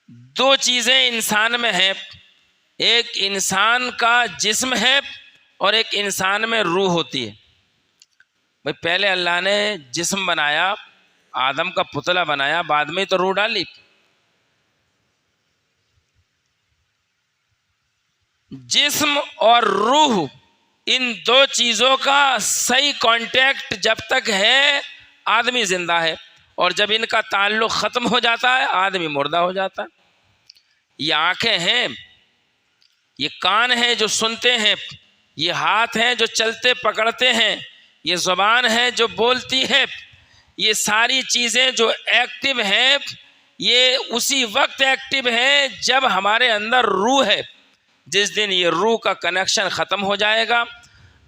دو چیزیں انسان میں ہیں، ایک انسان کا جسم ہے اور ایک انسان میں روح ہوتی ہے۔ بھئی پہلے اللہ نے جسم بنایا، آدم کا پتلا بنایا، بعد میں تو روح ڈالی۔ جسم اور روح ان دو چیزوں کا صحیح کانٹیکٹ جب تک ہے آدمی زندہ ہے، اور جب ان کا تعلق ختم ہو جاتا ہے آدمی مردہ ہو جاتا ہے۔ یہ آنکھیں ہیں، یہ کان ہیں جو سنتے ہیں، یہ ہاتھ ہیں جو چلتے پکڑتے ہیں، یہ زبان ہے جو بولتی ہے، یہ ساری چیزیں جو ایکٹیو ہیں یہ اسی وقت ایکٹیو ہیں جب ہمارے اندر روح ہے۔ جس دن یہ روح کا کنیکشن ختم ہو جائے گا،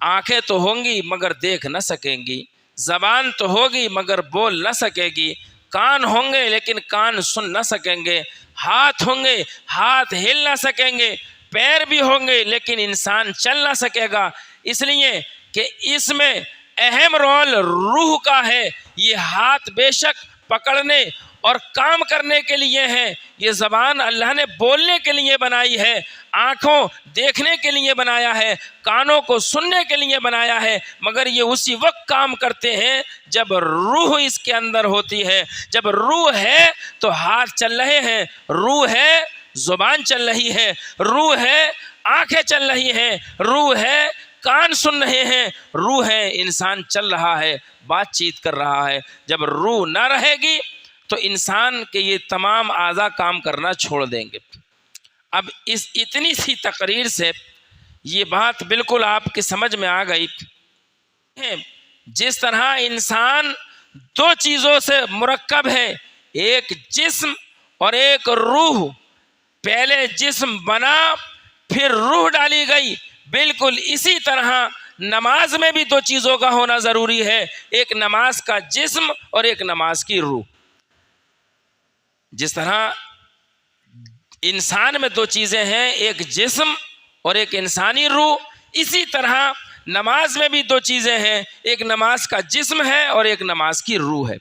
آنکھیں تو ہوں گی مگر دیکھ نہ سکیں گی، زبان تو ہوگی مگر بول نہ سکے گی، کان ہوں گے لیکن کان سن نہ سکیں گے، ہاتھ ہوں گے ہاتھ ہل نہ سکیں گے، پیر بھی ہوں گے لیکن انسان چل نہ سکے گا، اس لیے کہ اس میں اہم رول روح کا ہے۔ یہ ہاتھ بے شک پکڑنے اور کام کرنے کے لیے ہے، یہ زبان اللہ نے بولنے کے لیے بنائی ہے، آنکھوں دیکھنے کے لیے بنایا ہے، کانوں کو سننے کے لیے بنایا ہے، مگر یہ اسی وقت کام کرتے ہیں جب روح اس کے اندر ہوتی ہے۔ جب روح ہے تو ہاتھ چل رہے ہیں، روح ہے زبان چل رہی ہے، روح ہے آنکھیں چل رہی ہیں، روح ہے کان سن رہے ہیں، روح ہے انسان چل رہا ہے، بات چیت کر رہا ہے۔ جب روح نہ رہے گی تو انسان کے یہ تمام اعضاء کام کرنا چھوڑ دیں گے۔ اب اس اتنی سی تقریر سے یہ بات بالکل آپ کی سمجھ میں آ گئی ہے۔ جس طرح انسان دو چیزوں سے مرکب ہے، ایک جسم اور ایک روح، پہلے جسم بنا پھر روح ڈالی گئی، بالکل اسی طرح نماز میں بھی دو چیزوں کا ہونا ضروری ہے، ایک نماز کا جسم اور ایک نماز کی روح۔ جس طرح انسان میں دو چیزیں ہیں، ایک جسم اور ایک انسانی روح، اسی طرح نماز میں بھی دو چیزیں ہیں، ایک نماز کا جسم ہے اور ایک نماز کی روح ہے۔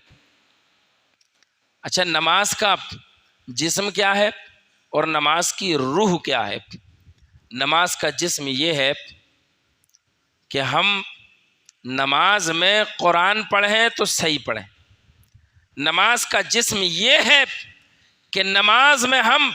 اچھا، نماز کا جسم کیا ہے اور نماز کی روح کیا ہے؟ نماز کا جسم یہ ہے کہ ہم نماز میں قرآن پڑھیں تو صحیح پڑھیں۔ نماز کا جسم یہ ہے کہ نماز میں ہم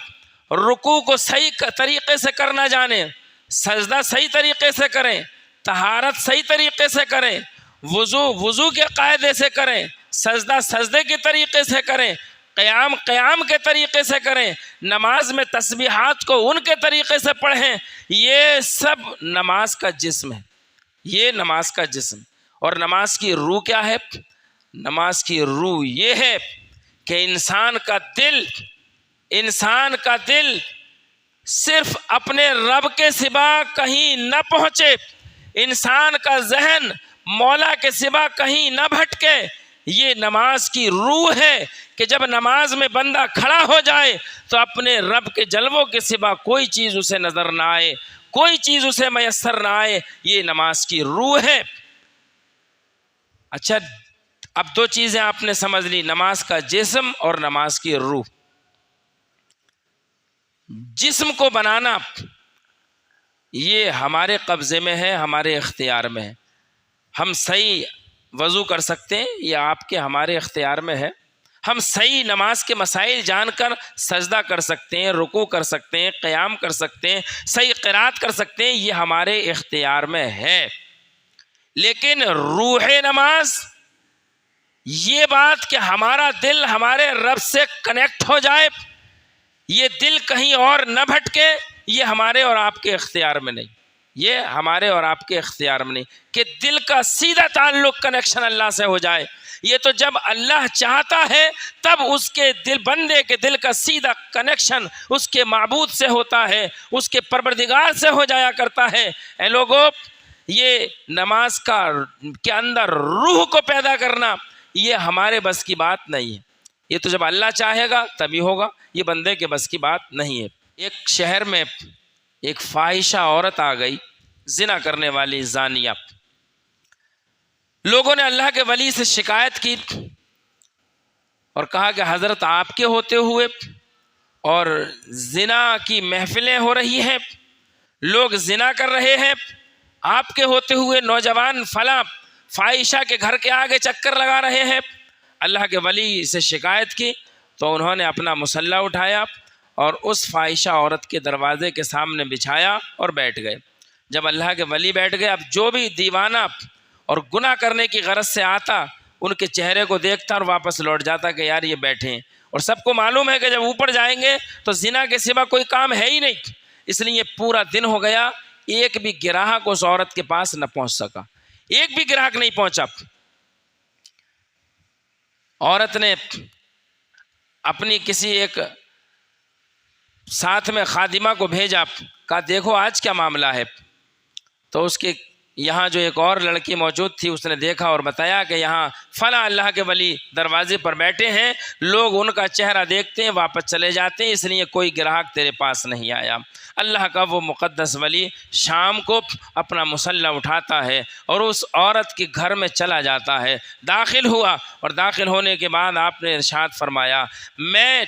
رکوع کو صحیح طریقے سے کرنا جانیں، سجدہ صحیح طریقے سے کریں، طہارت صحیح طریقے سے کریں، وضو کے قاعدے سے کریں، سجدہ سجدے کے طریقے سے کریں، قیام کے طریقے سے کریں، نماز میں تسبیحات کو ان کے طریقے سے پڑھیں۔ یہ سب نماز کا جسم ہے، یہ نماز کا جسم۔ اور نماز کی روح کیا ہے؟ نماز کی روح یہ ہے کہ انسان کا دل صرف اپنے رب کے سوا کہیں نہ پہنچے، انسان کا ذہن مولا کے سوا کہیں نہ بھٹکے۔ یہ نماز کی روح ہے کہ جب نماز میں بندہ کھڑا ہو جائے تو اپنے رب کے جلووں کے سوا کوئی چیز اسے نظر نہ آئے، کوئی چیز اسے میسر نہ آئے، یہ نماز کی روح ہے۔ اچھا، اب دو چیزیں آپ نے سمجھ لی، نماز کا جسم اور نماز کی روح۔ جسم کو بنانا یہ ہمارے قبضے میں ہے، ہمارے اختیار میں ہے۔ ہم صحیح وضو کر سکتے ہیں، یہ آپ کے ہمارے اختیار میں ہے۔ ہم صحیح نماز کے مسائل جان کر سجدہ کر سکتے ہیں، رکوع کر سکتے ہیں، قیام کر سکتے ہیں، صحیح قرات کر سکتے ہیں، یہ ہمارے اختیار میں ہے۔ لیکن روح نماز، یہ بات کہ ہمارا دل ہمارے رب سے کنیکٹ ہو جائے، یہ دل کہیں اور نہ بھٹکے، یہ ہمارے اور آپ کے اختیار میں نہیں، یہ ہمارے اور آپ کے اختیار میں نہیں کہ دل کا سیدھا تعلق کنیکشن اللہ سے ہو جائے۔ یہ تو جب اللہ چاہتا ہے تب اس کے دل، بندے کے دل کا سیدھا کنیکشن اس کے معبود سے ہوتا ہے، اس کے پروردگار سے ہو جایا کرتا ہے۔ اے لوگوں، یہ نماز کے اندر روح کو پیدا کرنا یہ ہمارے بس کی بات نہیں ہے، یہ تو جب اللہ چاہے گا تبھی ہوگا، یہ بندے کے بس کی بات نہیں ہے۔ ایک شہر میں ایک فاحشہ عورت آ گئی، زنا کرنے والی زانیہ۔ لوگوں نے اللہ کے ولی سے شکایت کی اور کہا کہ حضرت آپ کے ہوتے ہوئے اور زنا کی محفلیں ہو رہی ہیں، لوگ زنا کر رہے ہیں، آپ کے ہوتے ہوئے نوجوان فلاں فاحشہ کے گھر کے آگے چکر لگا رہے ہیں۔ اللہ کے ولی سے شکایت کی تو انہوں نے اپنا مسلح اٹھایا اور اس فاحشہ عورت کے دروازے کے سامنے بچھایا اور بیٹھ گئے۔ جب اللہ کے ولی بیٹھ گئے، اب جو بھی دیوانہ اور گناہ کرنے کی غرض سے آتا ان کے چہرے کو دیکھتا اور واپس لوٹ جاتا کہ یار یہ بیٹھے ہیں، اور سب کو معلوم ہے کہ جب اوپر جائیں گے تو زنا کے سوا کوئی کام ہے ہی نہیں۔ اس لیے پورا دن ہو گیا، ایک بھی گراہک اس عورت کے پاس نہ پہنچ سکا، ایک بھی گراہک نہیں پہنچا۔ عورت نے اپنی کسی ایک ساتھ میں خادمہ کو بھیجا، کہا دیکھو آج کیا معاملہ ہے۔ تو اس کے یہاں جو ایک اور لڑکی موجود تھی اس نے دیکھا اور بتایا کہ یہاں فلاں اللہ کے ولی دروازے پر بیٹھے ہیں، لوگ ان کا چہرہ دیکھتے ہیں واپس چلے جاتے ہیں، اس لیے کوئی گراہک تیرے پاس نہیں آیا۔ اللہ کا وہ مقدس ولی شام کو اپنا مسلح اٹھاتا ہے اور اس عورت کے گھر میں چلا جاتا ہے، داخل ہوا، اور داخل ہونے کے بعد آپ نے ارشاد فرمایا میں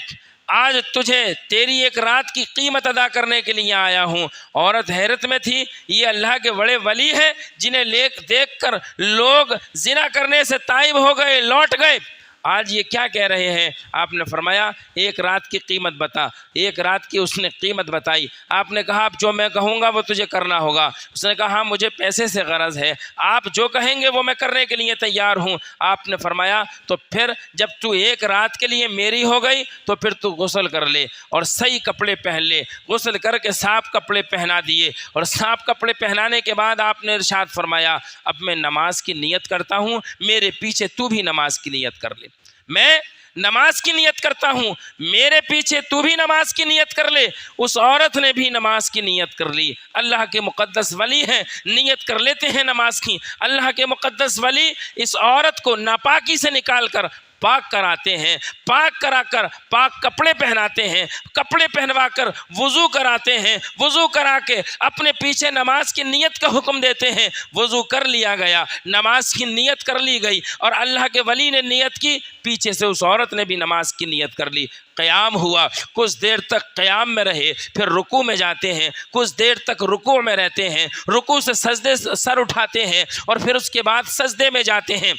آج تجھے تیری ایک رات کی قیمت ادا کرنے کے لیے آیا ہوں۔ عورت حیرت میں تھی، یہ اللہ کے بڑے ولی ہیں جنہیں دیکھ کر لوگ زنا کرنے سے تائب ہو گئے، لوٹ گئے، آج یہ کیا کہہ رہے ہیں؟ آپ نے فرمایا ایک رات کی قیمت بتا۔ ایک رات کی اس نے قیمت بتائی۔ آپ نے کہا اب جو میں کہوں گا وہ تجھے کرنا ہوگا۔ اس نے کہا ہاں مجھے پیسے سے غرض ہے، آپ جو کہیں گے وہ میں کرنے کے لیے تیار ہوں۔ آپ نے فرمایا تو پھر جب تو ایک رات کے لیے میری ہو گئی تو پھر تو غسل کر لے اور صحیح کپڑے پہن لے۔ غسل کر کے صاف کپڑے پہنا دیے، اور صاف کپڑے پہنانے کے بعد آپ نے ارشاد فرمایا اب میں نماز کی نیت کرتا ہوں، میرے پیچھے تو بھی نماز کی نیت کر لے۔ میں نماز کی نیت کرتا ہوں، میرے پیچھے تو بھی نماز کی نیت کر لے۔ اس عورت نے بھی نماز کی نیت کر لی۔ اللہ کے مقدس ولی ہیں، نیت کر لیتے ہیں نماز کی۔ اللہ کے مقدس ولی اس عورت کو ناپاکی سے نکال کر پاک کراتے ہیں، پاک کرا کر پاک کپڑے پہناتے ہیں، کپڑے پہنوا کر وضو کراتے ہیں، وضو کرا کے اپنے پیچھے نماز کی نیت کا حکم دیتے ہیں۔ وضو کر لیا گیا، نماز کی نیت کر لی گئی، اور اللہ کے ولی نے نیت کی، پیچھے سے اس عورت نے بھی نماز کی نیت کر لی۔ قیام ہوا، کچھ دیر تک قیام میں رہے، پھر رکوع میں جاتے ہیں، کچھ دیر تک رکوع میں رہتے ہیں، رکوع سے سجدے سر اٹھاتے ہیں، اور پھر اس کے بعد سجدے میں جاتے ہیں۔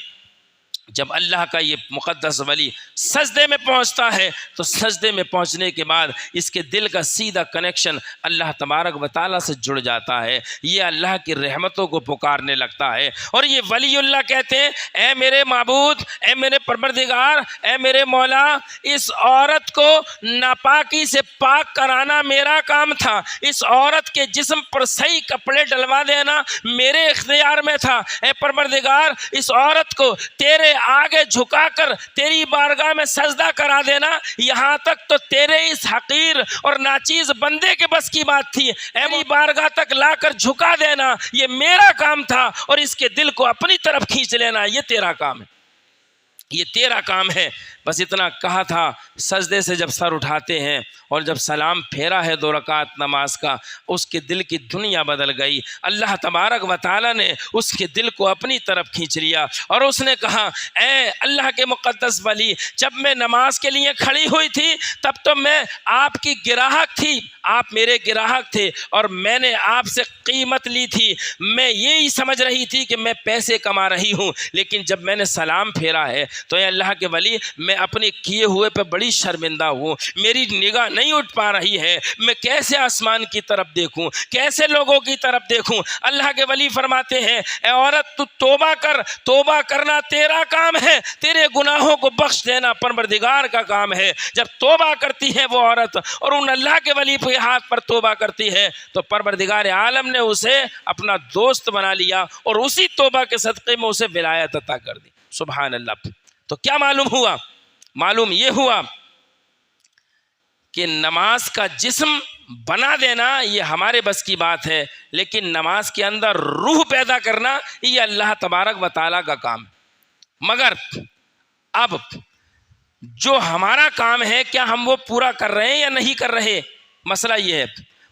جب اللہ کا یہ مقدس ولی سجدے میں پہنچتا ہے تو سجدے میں پہنچنے کے بعد اس کے دل کا سیدھا کنیکشن اللہ تبارک و تعالیٰ سے جڑ جاتا ہے، یہ اللہ کی رحمتوں کو پکارنے لگتا ہے، اور یہ ولی اللہ کہتے ہیں اے میرے معبود، اے میرے پروردگار، اے میرے مولا، اس عورت کو ناپاکی سے پاک کرانا میرا کام تھا، اس عورت کے جسم پر صحیح کپڑے ڈلوا دینا میرے اختیار میں تھا۔ اے پروردگار، اس عورت کو تیرے آگے جھکا کر تیری بارگاہ میں سجدہ کرا دینا، یہاں تک تو تیرے اس حقیر اور ناچیز بندے کے بس کی بات تھی، اے میری بارگاہ تک لا کر جھکا دینا یہ میرا کام تھا، اور اس کے دل کو اپنی طرف کھینچ لینا یہ تیرا کام ہے، یہ تیرا کام ہے۔ بس اتنا کہا تھا، سجدے سے جب سر اٹھاتے ہیں اور جب سلام پھیرا ہے 2 رکعت نماز کا، اس کے دل کی دنیا بدل گئی۔ اللہ تبارک و تعالیٰ نے اس کے دل کو اپنی طرف کھینچ لیا، اور اس نے کہا اے اللہ کے مقدس ولی، جب میں نماز کے لیے کھڑی ہوئی تھی تب تو میں آپ کی گراہک تھی، آپ میرے گراہک تھے، اور میں نے آپ سے قیمت لی تھی، میں یہی سمجھ رہی تھی کہ میں پیسے کما رہی ہوں، لیکن جب میں نے سلام پھیرا ہے تو اے اللہ کے ولی میں اپنے کیے ہوئے پہ بڑی شرمندہ ہوں، میری نگاہ نہیں اٹھ پا رہی ہے، میں کیسے آسمان کی طرف دیکھوں، کیسے لوگوں کی طرف دیکھوں۔ اللہ کے ولی فرماتے ہیں اے عورت تو توبہ کر، توبہ کرنا تیرا کام ہے، تیرے گناہوں کو بخش دینا پروردگار کا کام ہے۔ جب توبہ کرتی ہے وہ عورت اور ان اللہ کے ولی کے ہاتھ پر توبہ کرتی ہے تو پروردگار عالم نے اسے اپنا دوست بنا لیا، اور اسی توبہ کے صدقے میں اسے ولایت عطا کر دی۔ سبحان اللہ۔ تو کیا معلوم ہوا؟ معلوم یہ ہوا کہ نماز کا جسم بنا دینا یہ ہمارے بس کی بات ہے، لیکن نماز کے اندر روح پیدا کرنا یہ اللہ تبارک و تعالیٰ کا کام ہے۔ مگر اب جو ہمارا کام ہے کیا ہم وہ پورا کر رہے ہیں یا نہیں کر رہے؟ مسئلہ یہ ہے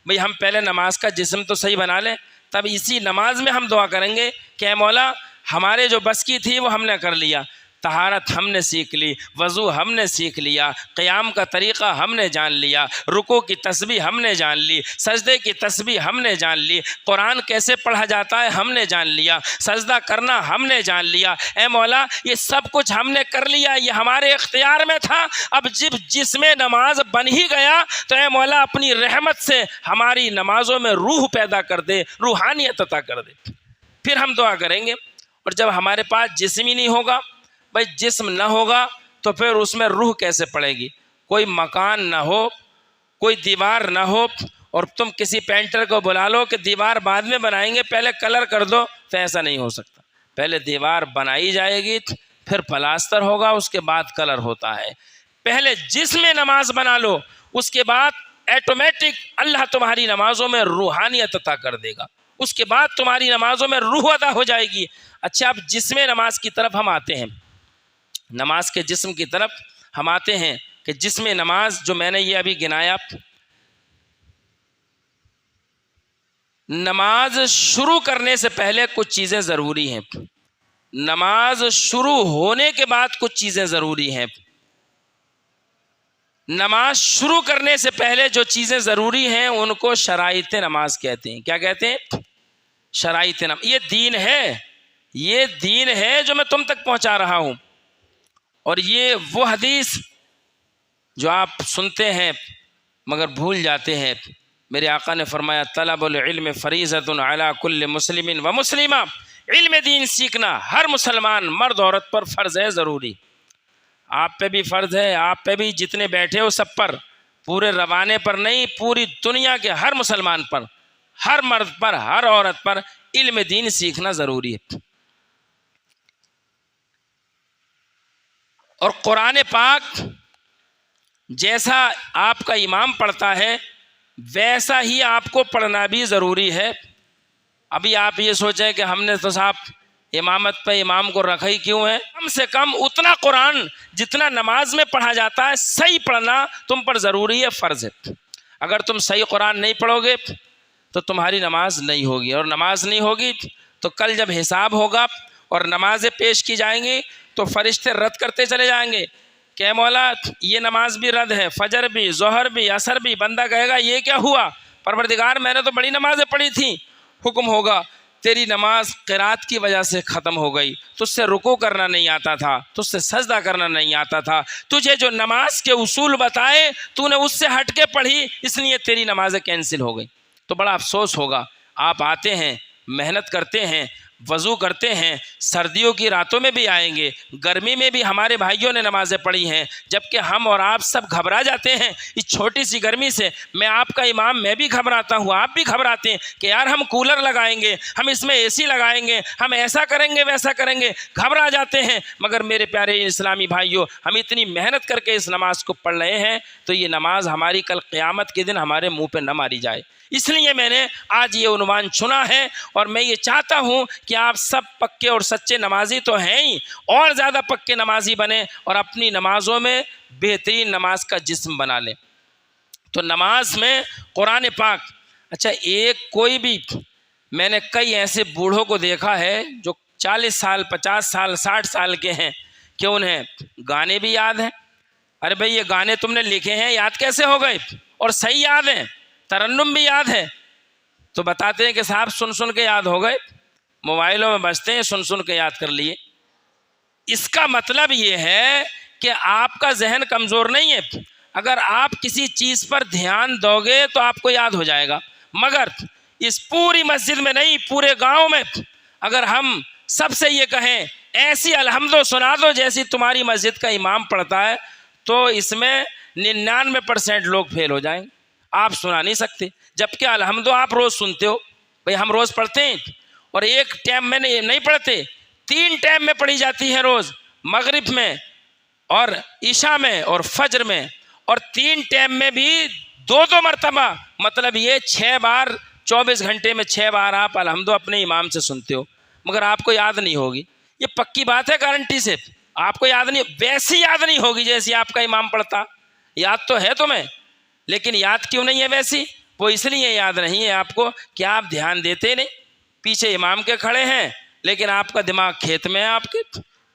بھئی، ہم پہلے نماز کا جسم تو صحیح بنا لیں، تب اسی نماز میں ہم دعا کریں گے کہ اے مولا ہمارے جو بس کی تھی وہ ہم نے کر لیا، طہارت ہم نے سیکھ لی، وضو ہم نے سیکھ لیا، قیام کا طریقہ ہم نے جان لیا، رکوع کی تسبیح ہم نے جان لی، سجدے کی تسبیح ہم نے جان لی، قرآن کیسے پڑھا جاتا ہے ہم نے جان لیا، سجدہ کرنا ہم نے جان لیا۔ اے مولا یہ سب کچھ ہم نے کر لیا، یہ ہمارے اختیار میں تھا، اب جس میں نماز بن ہی گیا تو اے مولا اپنی رحمت سے ہماری نمازوں میں روح پیدا کر دے، روحانیت عطا کر دے۔ پھر ہم دعا کریں گے۔ اور جب ہمارے پاس جسم ہی نہیں ہوگا، بھائی جسم نہ ہوگا تو پھر اس میں روح کیسے پڑے گی؟ کوئی مکان نہ ہو، کوئی دیوار نہ ہو، اور تم کسی پینٹر کو بلا لو کہ دیوار بعد میں بنائیں گے پہلے کلر کر دو، تو ایسا نہیں ہو سکتا۔ پہلے دیوار بنائی جائے گی، پھر پلاسٹر ہوگا، اس کے بعد کلر ہوتا ہے۔ پہلے جسم میں نماز بنا لو، اس کے بعد ایٹومیٹک اللہ تمہاری نمازوں میں روحانیت عطا کر دے گا، اس کے بعد تمہاری نمازوں میں روح ادا ہو جائے گی۔ اچھا اب جسم نماز کی طرف ہم آتے ہیں، نماز کے جسم کی طرف ہم آتے ہیں کہ جسم نماز جو میں نے یہ ابھی گنایا، نماز شروع کرنے سے پہلے کچھ چیزیں ضروری ہیں، نماز شروع ہونے کے بعد کچھ چیزیں ضروری ہیں۔ نماز شروع کرنے سے پہلے جو چیزیں ضروری ہیں ان کو شرائط نماز کہتے ہیں۔ کیا کہتے ہیں؟ شرائط نماز۔ یہ دین ہے، یہ دین ہے جو میں تم تک پہنچا رہا ہوں۔ اور یہ وہ حدیث جو آپ سنتے ہیں مگر بھول جاتے ہیں۔ میرے آقا نے فرمایا طلب العلم فریضۃ علی کل مسلم و مسلمہ، علم دین سیکھنا ہر مسلمان مرد عورت پر فرض ہے، ضروری۔ آپ پہ بھی فرض ہے، آپ پہ بھی، جتنے بیٹھے ہو سب پر، پورے روانے پر نہیں، پوری دنیا کے ہر مسلمان پر، ہر مرد پر، ہر عورت پر علم دین سیکھنا ضروری ہے۔ اور قرآن پاک جیسا آپ کا امام پڑھتا ہے ویسا ہی آپ کو پڑھنا بھی ضروری ہے۔ ابھی آپ یہ سوچیں کہ ہم نے تو صاحب امامت پہ امام کو رکھا ہی کیوں ہے؟ کم سے کم اتنا قرآن جتنا نماز میں پڑھا جاتا ہے صحیح پڑھنا تم پر ضروری ہے، فرض ہے۔ اگر تم صحیح قرآن نہیں پڑھو گے تو تمہاری نماز نہیں ہوگی، اور نماز نہیں ہوگی تو کل جب حساب ہوگا اور نمازیں پیش کی جائیں گی تو فرشتے رد کرتے چلے جائیں گے کہ مولا یہ نماز بھی رد ہے، فجر بھی، ظہر بھی، عصر بھی۔ بندہ کہے گا یہ کیا ہوا؟ پروردگار میں نے تو بڑی نمازیں پڑھی تھیں۔ حکم ہوگا تیری نماز قرات کی وجہ سے ختم ہو گئی، تجھ سے رکوع کرنا نہیں آتا تھا، تجھ سے سجدہ کرنا نہیں آتا تھا، تجھے جو نماز کے اصول بتائے تو نے اس سے ہٹ کے پڑھی، اس لیے تیری نمازیں کینسل ہو گئی۔ تو بڑا افسوس ہوگا۔ آپ آتے ہیں، محنت کرتے ہیں، وضو کرتے ہیں، سردیوں کی راتوں میں بھی آئیں گے، گرمی میں بھی ہمارے بھائیوں نے نمازیں پڑھی ہیں، جبکہ ہم اور آپ سب گھبرا جاتے ہیں اس چھوٹی سی گرمی سے۔ میں آپ کا امام، میں بھی گھبراتا ہوں، آپ بھی گھبراتے ہیں کہ یار ہم کولر لگائیں گے، ہم اس میں اے سی لگائیں گے، ہم ایسا کریں گے، ویسا کریں گے، گھبرا جاتے ہیں۔ مگر میرے پیارے اسلامی بھائیوں، ہم اتنی محنت کر کے اس نماز کو پڑھ رہے ہیں تو یہ نماز ہماری کل قیامت کے دن ہمارے منہ پہ نہ ماری جائے۔ اس لیے میں نے آج یہ عنوان چنا ہے، اور میں یہ چاہتا ہوں کہ آپ سب پکے اور سچے نمازی تو ہیں ہی، اور زیادہ پکے نمازی بنیں اور اپنی نمازوں میں بہترین نماز کا جسم بنا لیں۔ تو نماز میں قرآن پاک، اچھا ایک کوئی بھی، میں نے کئی ایسے بوڑھوں کو دیکھا ہے جو 40 سال 50 سال 60 سال کے ہیں کہ انہیں گانے بھی یاد ہیں۔ ارے بھئی یہ گانے تم نے لکھے ہیں، یاد کیسے ہو گئے؟ اور صحیح یاد ہیں، ترنم بھی یاد ہے۔ تو بتاتے ہیں کہ صاحب سن سن کے یاد ہو گئے، موبائلوں میں بجتے ہیں، سن سن کے یاد کر لیے۔ اس کا مطلب یہ ہے کہ آپ کا ذہن کمزور نہیں ہے، اگر آپ کسی چیز پر دھیان دو گے تو آپ کو یاد ہو جائے گا۔ مگر اس پوری مسجد میں نہیں، پورے گاؤں میں اگر ہم سب سے یہ کہیں ایسی الحمدو سنا دو جیسی تمہاری مسجد کا امام پڑھتا ہے، تو اس میں 99% لوگ فیل ہو جائیں گے، آپ سنا نہیں سکتے۔ جبکہ الحمدو آپ روز سنتے ہو، بھئی ہم روز پڑھتے ہیں، اور ایک ٹائم میں نہیں پڑھتے، 3 ٹائم میں پڑھی جاتی ہے روز، مغرب میں اور عشاء میں اور فجر میں، اور 3 ٹائم میں بھی 2 مرتبہ، مطلب یہ 6 بار 24 گھنٹے میں 6 بار آپ الحمدو اپنے امام سے سنتے ہو، مگر آپ کو یاد نہیں ہوگی۔ یہ پکی بات ہے گارنٹی سے، آپ کو یاد نہیں، ویسی یاد نہیں ہوگی جیسی آپ کا امام پڑھتا۔ یاد تو ہے تمہیں، لیکن یاد کیوں نہیں ہے ویسی؟ وہ اس لیے یاد نہیں ہے آپ کو کہ آپ دھیان دیتے نہیں، پیچھے امام کے کھڑے ہیں لیکن آپ کا دماغ کھیت میں ہے، آپ کے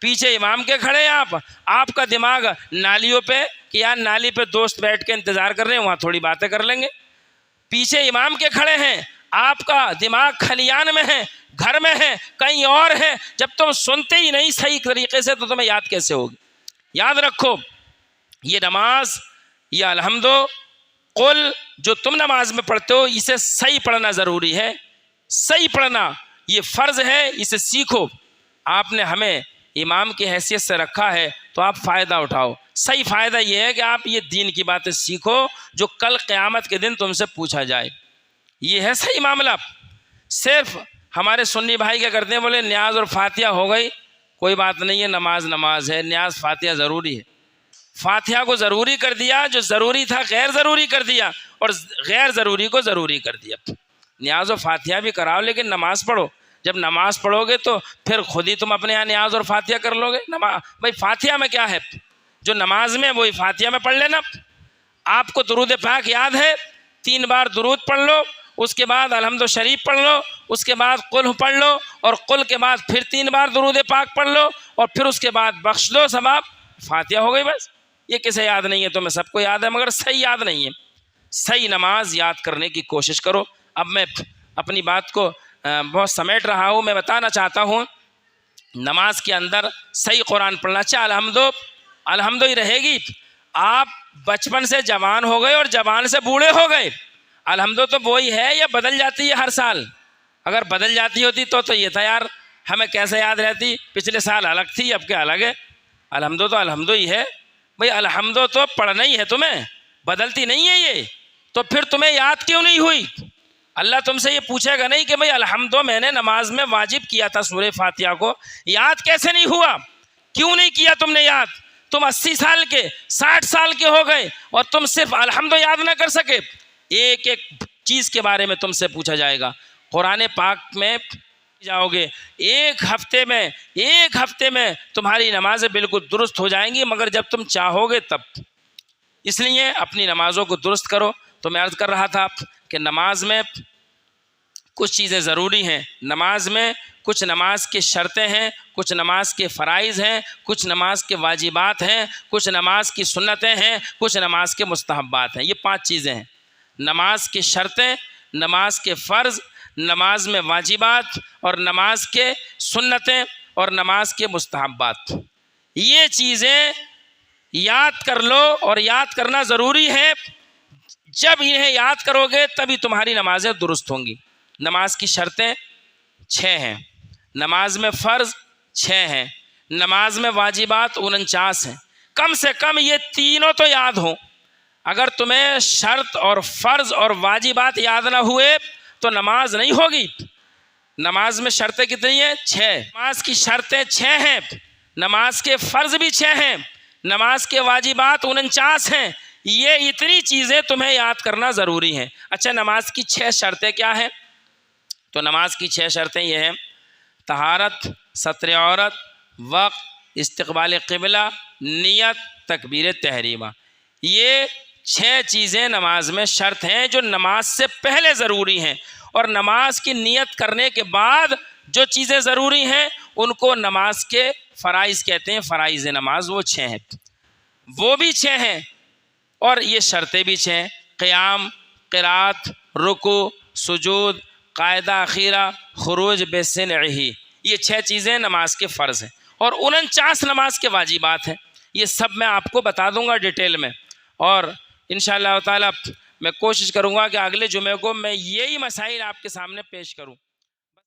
پیچھے امام کے کھڑے ہیں آپ کا دماغ نالیوں پہ کہ یار نالی پہ دوست بیٹھ کے انتظار کر رہے ہیں، وہاں تھوڑی باتیں کر لیں گے. پیچھے امام کے کھڑے ہیں، آپ کا دماغ کھلیان میں ہے، گھر میں ہے، کہیں اور ہے. جب تم سنتے ہی نہیں صحیح طریقے سے تو تمہیں یاد کیسے ہوگی؟ یاد رکھو یہ نماز، یہ الحمد قل جو تم نماز میں پڑھتے ہو، اسے صحیح پڑھنا ضروری ہے. صحیح پڑھنا یہ فرض ہے، اسے سیکھو. آپ نے ہمیں امام کی حیثیت سے رکھا ہے تو آپ فائدہ اٹھاؤ. صحیح فائدہ یہ ہے کہ آپ یہ دین کی باتیں سیکھو جو کل قیامت کے دن تم سے پوچھا جائے. یہ ہے صحیح معاملہ. صرف ہمارے سنی بھائی کیا کرتے ہیں، بولے نیاز اور فاتحہ ہو گئی، کوئی بات نہیں ہے، نماز ہے، نیاز فاتحہ ضروری ہے. فاتحہ کو ضروری کر دیا، جو ضروری تھا غیر ضروری کر دیا، اور غیر ضروری کو ضروری کر دیا. نیاز و فاتحہ بھی کراؤ لیکن نماز پڑھو. جب نماز پڑھو گے تو پھر خود ہی تم اپنے یہاں نیاز اور فاتحہ کر لو گے. بھائی فاتحہ میں کیا ہے، جو نماز میں وہی فاتحہ میں پڑھ لینا. آپ کو درود پاک یاد ہے، 3 بار درود پڑھ لو، اس کے بعد الحمد شریف پڑھ لو، اس کے بعد قل پڑھ لو، اور قل کے بعد پھر 3 بار درود پاک پڑھ لو، اور پھر اس کے بعد بخش دو ثواب. فاتحہ ہو گئی بس. یہ کسے یاد نہیں ہے؟ تمہیں سب کو یاد ہے مگر صحیح یاد نہیں ہے. صحیح نماز یاد کرنے کی کوشش کرو. اب میں اپنی بات کو بہت سمیٹ رہا ہوں. میں بتانا چاہتا ہوں نماز کے اندر صحیح قرآن پڑھنا چاہیے. الحمد ہی رہے گی. آپ بچپن سے جوان ہو گئے اور جوان سے بوڑھے ہو گئے. الحمد تو وہی ہے یا بدل جاتی ہے ہر سال؟ اگر بدل جاتی ہوتی تو یہ تھا یار ہمیں کیسے یاد رہتی، پچھلے سال الگ تھی اب کیا الگ ہے. الحمد تو الحمد ہی ہے. بھئی الحمد تو پڑھنا ہی ہے تمہیں، بدلتی نہیں ہے یہ. تو پھر تمہیں یاد کیوں نہیں ہوئی؟ اللہ تم سے یہ پوچھے گا نہیں کہ بھئی الحمد میں نے نماز میں واجب کیا تھا سورہ فاتحہ کو، یاد کیسے نہیں ہوا؟ کیوں نہیں کیا تم نے یاد؟ تم 80 سال کے 60 سال کے ہو گئے اور تم صرف الحمد یاد نہ کر سکے. ایک ایک چیز کے بارے میں تم سے پوچھا جائے گا. قرآن پاک میں جاؤ گے، ایک ہفتے میں تمہاری نمازیں بالکل درست ہو جائیں گی، مگر جب تم چاہو گے تب. اس لیے اپنی نمازوں کو درست کرو. تو میں عرض کر رہا تھا کہ نماز میں کچھ چیزیں ضروری ہیں. نماز میں کچھ نماز کی شرطیں ہیں، کچھ نماز کے فرائض ہیں، کچھ نماز کے واجبات ہیں، کچھ نماز کی سنتیں ہیں، کچھ نماز کے مستحبات ہیں. یہ 5 چیزیں ہیں: نماز کی شرطیں، نماز کے فرض، نماز میں واجبات، اور نماز کے سنتیں، اور نماز کے مستحبات. یہ چیزیں یاد کر لو، اور یاد کرنا ضروری ہے. جب انہیں یاد کرو گے تبھی تمہاری نمازیں درست ہوں گی. نماز کی شرطیں 6 ہیں، نماز میں فرض 6 ہیں، نماز میں واجبات 49 ہیں. کم سے کم یہ تینوں تو یاد ہوں. اگر تمہیں شرط اور فرض اور واجبات یاد نہ ہوئے تو نماز نہیں ہوگی. نماز میں شرطیں کتنی ہیں؟ 6. نماز کی شرطیں 6 ہیں، نماز کے فرض بھی 6 ہیں، نماز کے واجبات 49 ہیں. یہ اتنی چیزیں تمہیں یاد کرنا ضروری ہیں. اچھا نماز کی 6 شرطیں کیا ہیں؟ تو نماز کی 6 شرطیں یہ ہیں: طہارت، ستر عورت، وقت، استقبال قبلہ، نیت، تکبیر تحریمہ. یہ 6 چیزیں نماز میں شرط ہیں جو نماز سے پہلے ضروری ہیں، اور نماز کی نیت کرنے کے بعد جو چیزیں ضروری ہیں ان کو نماز کے فرائض کہتے ہیں. فرائض نماز وہ 6 ہیں، وہ بھی 6 ہیں، اور یہ شرطیں بھی 6 ہیں: قیام، قرات، رکوع، سجود، قاعدہ اخیرہ، خروج بسنعہ. یہ 6 چیزیں نماز کے فرض ہیں، اور 49 نماز کے واجبات ہیں. یہ سب میں آپ کو بتا دوں گا ڈیٹیل میں، اور انشاءاللہ تعالی میں کوشش کروں گا کہ اگلے جمعے کو میں یہی مسائل آپ کے سامنے پیش کروں.